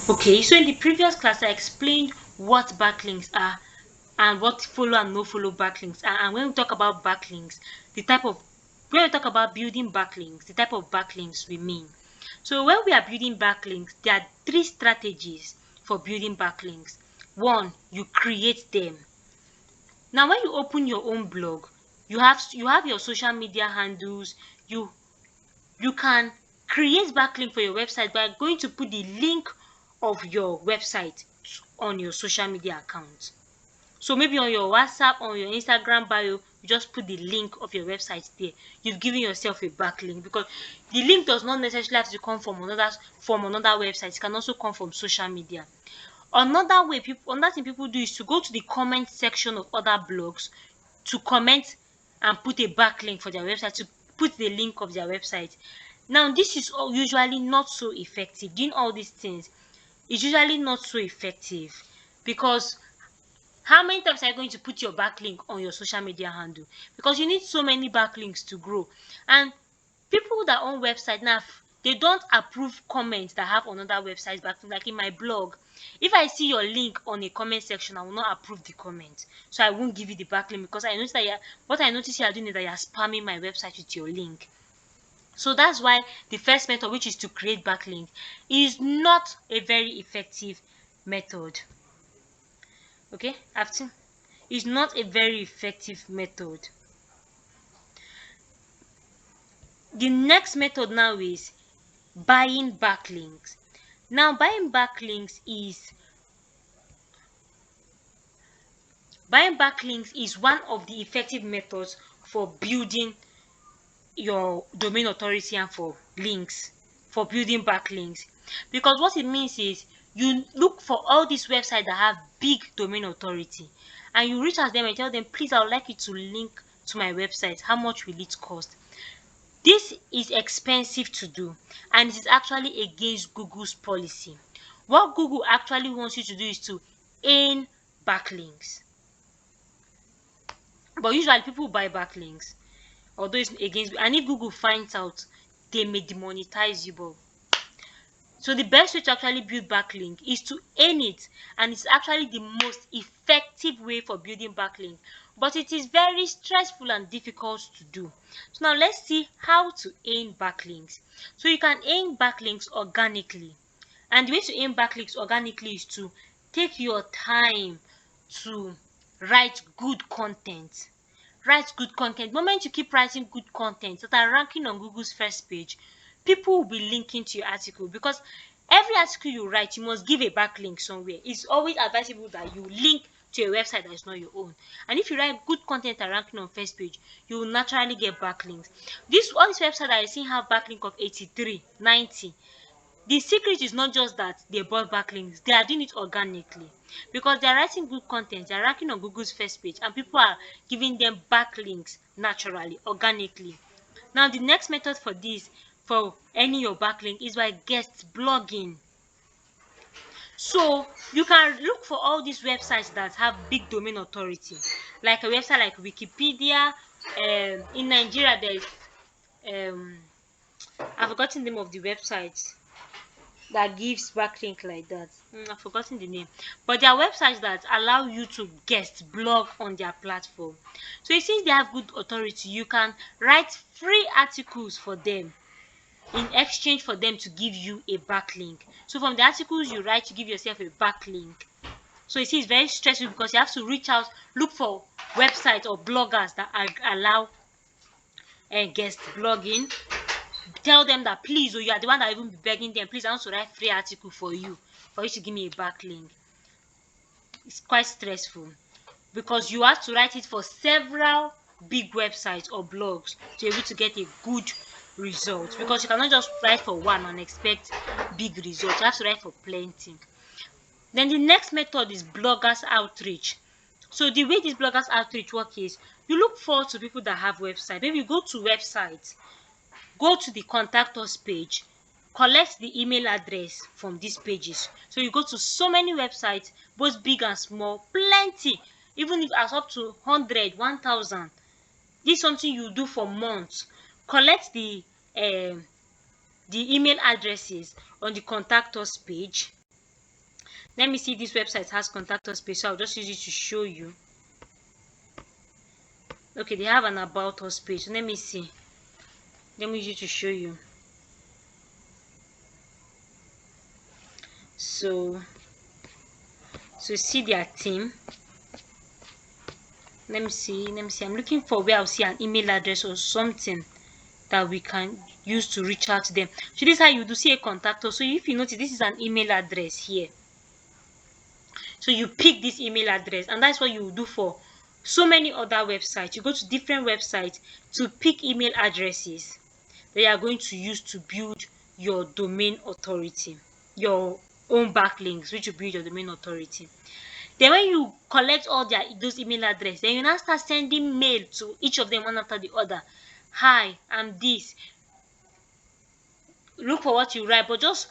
Okay, so in the previous class, I explained what backlinks are and what follow and no follow backlinks are. And when we talk about backlinks, the type of when we talk about building backlinks, the type of backlinks we mean. So when we are building backlinks, there are three strategies for building backlinks. One, you create them. Now, when you open your own blog, you have your social media handles. You can create backlink for your website by going to put the link of your website on your social media account. So maybe on your WhatsApp, on your Instagram bio, you just put the link of your website there. You've given yourself a backlink because the link does not necessarily have to come from another website. It can also come from social media. Another thing people do is to go to the comment section of other blogs to comment and put a backlink for their website, to put the link of their website. Now, this is usually not so effective. Doing all these things is usually not so effective because how many times are you going to put your backlink on your social media handle? Because you need so many backlinks to grow. And people that own website now, they don't approve comments that have another website backlink. Like in my blog, if I see your link on a comment section, I will not approve the comment. So I won't give you the backlink because I notice that what I notice you are doing is that you are spamming my website with your link. So that's why the first method, which is to create backlink, is not a very effective method. Okay, after is not a very effective method. The next method now is buying backlinks. Now, buying backlinks is one of the effective methods for building your domain authority and for links, for building backlinks. Because what it means is you look for all these websites that have big domain authority and you reach out to them and tell them, please, I would like you to link to my website. How much will it cost? This is expensive to do and it is actually against Google's policy. What Google actually wants you to do is to earn backlinks. But usually people buy backlinks, although it's against, and if Google finds out, they may demonetize you. But so the best way to actually build backlink is to earn it, and it's actually the most effective way for building backlink. But it is very stressful and difficult to do. So now let's see how to earn backlinks. So you can earn backlinks organically. And the way to earn backlinks organically is to take your time to write good content. Write good content. The moment you keep writing good content that are ranking on Google's first page, people will be linking to your article because every article you write, you must give a backlink somewhere. It's always advisable that you link to a website that is not your own. And if you write good content and ranking on first page, you will naturally get backlinks. All these websites that I see have backlink of 83, 90. The secret is not just that they bought backlinks, they are doing it organically because they are writing good content, they are ranking on Google's first page, and people are giving them backlinks naturally, organically. Now, the next method for this, for earning your backlink, is by guest blogging. So you can look for all these websites that have big domain authority, like a website like Wikipedia. In Nigeria, there's um, I've forgotten the name of the website that gives backlink like that. I've forgotten the name. But there are websites that allow you to guest blog on their platform. So since they have good authority, you can write free articles for them in exchange for them to give you a backlink. So from the articles you write, you give yourself a backlink. So it's very stressful because you have to reach out, look for websites or bloggers that allow guest blogging. Tell them that please, you are the one that even be begging them, please, I want to write free article for you to give me a backlink. It's quite stressful because you have to write it for several big websites or blogs to be able to get a good result, because you cannot just write for one and expect big results. You have to write for plenty. Then the next method is bloggers outreach. So the way this bloggers outreach work is you look forward to people that have website. Maybe you go to websites, go to the contact us page, collect the email address from these pages. So you go to so many websites, both big and small, plenty, even if as up to 100, 1000. This is something you do for months. Collect the email addresses on the contact us page. Let me see, this website has contact us page, so I'll just use it to show you. Okay, they have an about us page. So let me see. Let me use it to show you. So see their team. Let me see. I'm looking for where I'll see an email address or something that we can use to reach out to them. So this is how you do see a contact us. So if you notice, this is an email address here. So you pick this email address, and that's what you do for so many other websites. You go to different websites to pick email addresses that you are going to use to build your domain authority, your own backlinks, which will build your domain authority. Then when you collect all those email address, then you now start sending mail to each of them one after the other. Hi, I'm this. Look for what you write, but just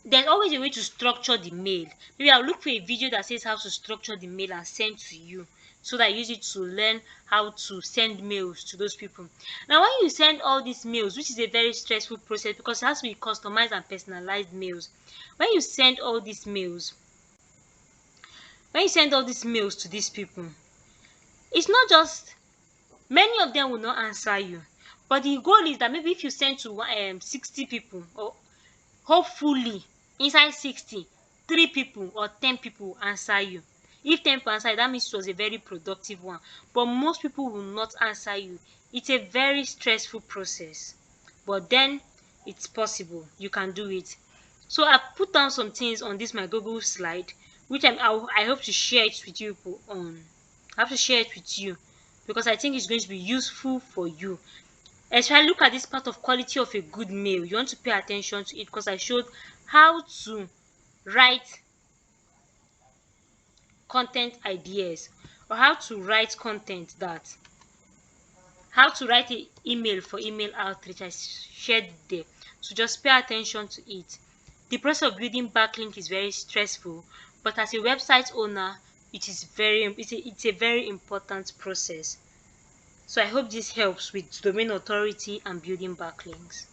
there's always a way to structure the mail. Maybe I'll look for a video that says how to structure the mail and send to you, so that I use it to learn how to send mails to those people. Now, when you send all these mails, which is a very stressful process because it has to be customized and personalized mails, when you send all these mails, to these people, it's not just many of them will not answer you, but the goal is that maybe if you send to 60 people, or hopefully inside 60, 3 people or 10 people answer you. If 10 people answer you, that means it was a very productive one. But most people will not answer you. It's a very stressful process, but then it's possible. You can do it. So I put down some things on this my Google slide, which I hope to share it with you people on. I have to share it with you because I think it's going to be useful for you. Especially look at this part of quality of a good mail. You want to pay attention to it because I showed how to write content ideas, or how to write content that how to write an email for email outreach. I shared there. So just pay attention to it. The process of building backlink is very stressful, but as a website owner, it's a very important process. So I hope this helps with domain authority and building backlinks.